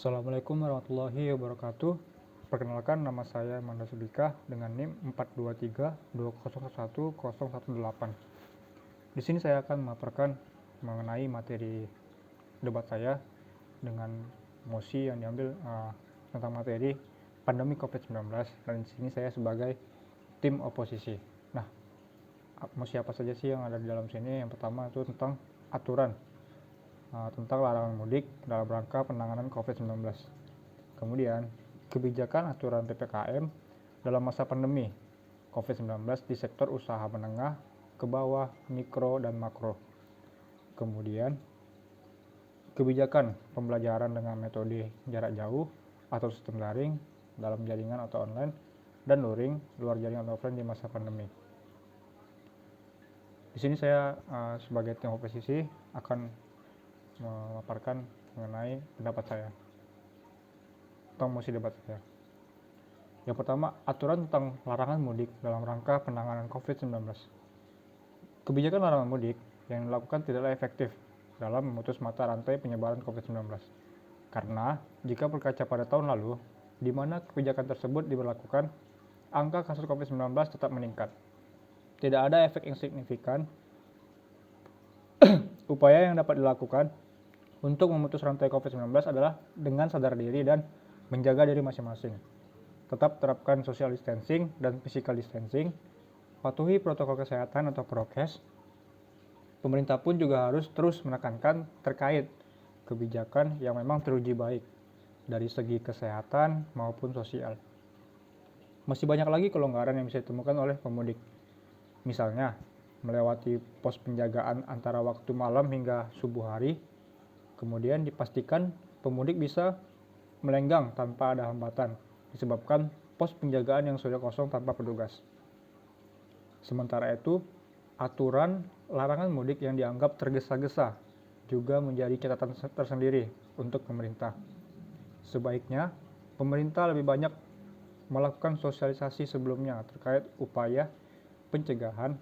Assalamualaikum warahmatullahi wabarakatuh. Perkenalkan, nama saya Manda Subika dengan NIM 42320111018. Di sini saya akan memaparkan mengenai materi debat saya dengan mosi yang diambil tentang materi pandemi COVID-19, dan di sini saya sebagai tim oposisi. Nah, mosi apa saja sih yang ada di dalam sini? Yang pertama itu tentang aturan tentang larangan mudik dalam rangka penanganan COVID-19. Kemudian, kebijakan aturan PPKM dalam masa pandemi COVID-19 di sektor usaha menengah ke bawah, mikro, dan makro. Kemudian, kebijakan pembelajaran dengan metode jarak jauh atau sistem daring dalam jaringan atau online, dan luring luar jaringan atau offline di masa pandemi. Di sini saya sebagai tim oposisi akan memaparkan mengenai pendapat saya tentang mosi debat saya. Yang pertama, aturan tentang larangan mudik dalam rangka penanganan COVID-19. Kebijakan larangan mudik yang dilakukan tidaklah efektif dalam memutus mata rantai penyebaran COVID-19. Karena jika berkaca pada tahun lalu, di mana kebijakan tersebut diberlakukan, angka kasus COVID-19 tetap meningkat. Tidak ada efek yang signifikan. Upaya yang dapat dilakukan untuk memutus rantai COVID-19 adalah dengan sadar diri dan menjaga diri masing-masing. Tetap terapkan social distancing dan physical distancing, patuhi protokol kesehatan atau prokes. Pemerintah pun juga harus terus menekankan terkait kebijakan yang memang teruji baik dari segi kesehatan maupun sosial. Masih banyak lagi kelonggaran yang bisa ditemukan oleh pemudik. Misalnya, melewati pos penjagaan antara waktu malam hingga subuh hari. Kemudian dipastikan pemudik bisa melenggang tanpa ada hambatan disebabkan pos penjagaan yang sudah kosong tanpa petugas. Sementara itu, aturan larangan mudik yang dianggap tergesa-gesa juga menjadi catatan tersendiri untuk pemerintah. Sebaiknya, pemerintah lebih banyak melakukan sosialisasi sebelumnya terkait upaya pencegahan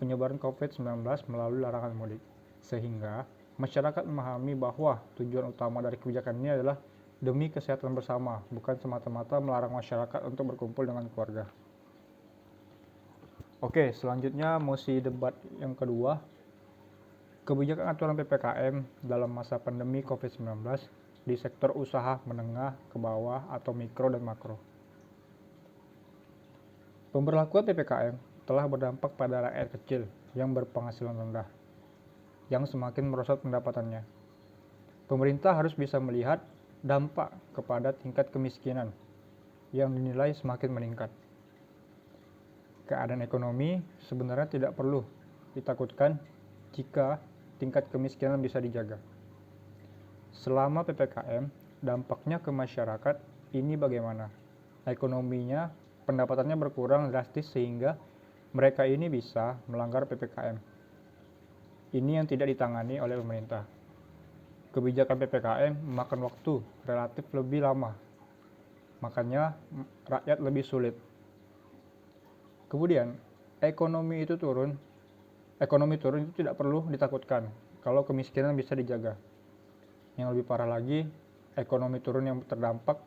penyebaran COVID-19 melalui larangan mudik, sehingga masyarakat memahami bahwa tujuan utama dari kebijakan ini adalah demi kesehatan bersama, bukan semata-mata melarang masyarakat untuk berkumpul dengan keluarga. Oke, selanjutnya mosi debat yang kedua, kebijakan aturan PPKM dalam masa pandemi COVID-19 di sektor usaha menengah ke bawah atau mikro dan makro. Pemberlakuan PPKM telah berdampak pada rakyat kecil yang berpenghasilan rendah, yang semakin merosot pendapatannya. Pemerintah harus bisa melihat dampak kepada tingkat kemiskinan yang dinilai semakin meningkat. Keadaan ekonomi sebenarnya tidak perlu ditakutkan jika tingkat kemiskinan bisa dijaga. Selama PPKM, dampaknya ke masyarakat ini bagaimana? Ekonominya, pendapatannya berkurang drastis sehingga mereka ini bisa melanggar PPKM. Ini yang tidak ditangani oleh pemerintah. Kebijakan PPKM memakan waktu relatif lebih lama, makanya rakyat lebih sulit. Kemudian, ekonomi turun itu tidak perlu ditakutkan kalau kemiskinan bisa dijaga. Yang lebih parah lagi, ekonomi turun yang terdampak,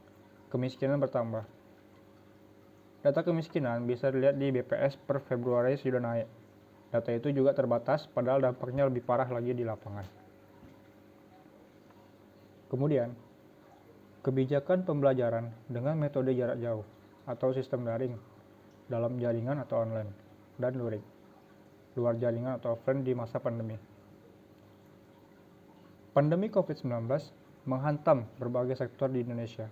kemiskinan bertambah. Data kemiskinan bisa dilihat di BPS per Februari sudah naik. Data itu juga terbatas, padahal dampaknya lebih parah lagi di lapangan. Kemudian, kebijakan pembelajaran dengan metode jarak jauh atau sistem daring dalam jaringan atau online, dan luring luar jaringan atau offline di masa pandemi. Pandemi COVID-19 menghantam berbagai sektor di Indonesia.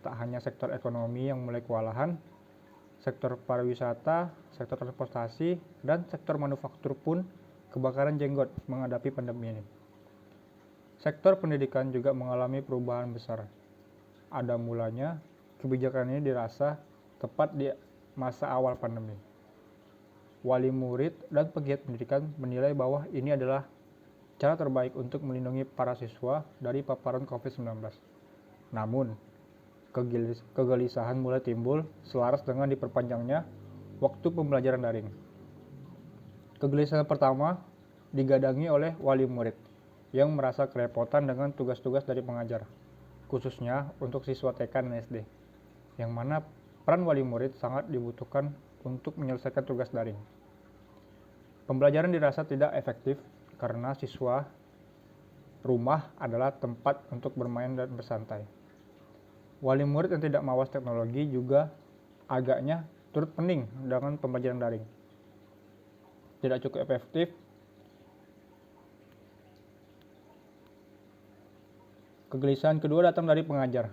Tak hanya sektor ekonomi yang mulai kewalahan, sektor pariwisata, sektor transportasi, dan sektor manufaktur pun kebakaran jenggot menghadapi pandemi ini. Sektor pendidikan juga mengalami perubahan besar. Ada mulanya kebijakan ini dirasa tepat di masa awal pandemi. Wali murid dan pegiat pendidikan menilai bahwa ini adalah cara terbaik untuk melindungi para siswa dari paparan COVID-19. Namun, kegelisahan mulai timbul selaras dengan diperpanjangnya waktu pembelajaran daring. Kegelisahan pertama digadangi oleh wali murid yang merasa kerepotan dengan tugas-tugas dari pengajar. khususnya untuk siswa TK dan SD, yang mana peran wali murid sangat dibutuhkan untuk menyelesaikan tugas daring. Pembelajaran dirasa tidak efektif karena siswa rumah adalah tempat untuk bermain dan bersantai. Wali murid yang tidak mawas teknologi juga agaknya turut pening dengan pembelajaran daring. Tidak cukup efektif. Kegelisahan kedua datang dari pengajar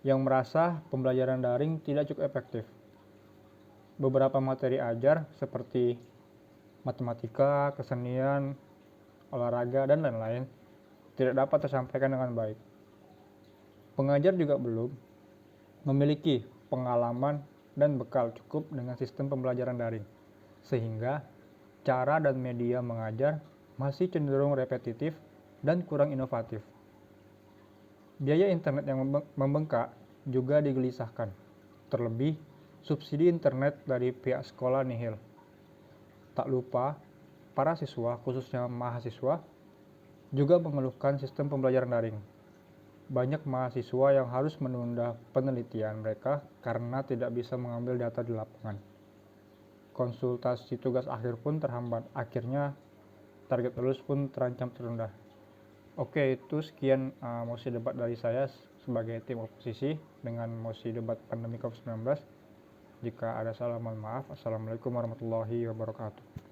yang merasa pembelajaran daring tidak cukup efektif. Beberapa materi ajar seperti matematika, kesenian, olahraga, dan lain-lain tidak dapat tersampaikan dengan baik. Pengajar juga belum memiliki pengalaman dan bekal cukup dengan sistem pembelajaran daring, sehingga cara dan media mengajar masih cenderung repetitif dan kurang inovatif. Biaya internet yang membengkak juga digelisahkan, terlebih subsidi internet dari pihak sekolah nihil. Tak lupa, para siswa, khususnya mahasiswa, juga mengeluhkan sistem pembelajaran daring. Banyak mahasiswa yang harus menunda penelitian mereka karena tidak bisa mengambil data di lapangan. Konsultasi tugas akhir pun terhambat, akhirnya target lulus pun terancam tertunda. Oke, itu sekian mosi debat dari saya sebagai tim oposisi dengan mosi debat pandemi COVID-19. Jika ada salah, mohon maaf. Assalamualaikum warahmatullahi wabarakatuh.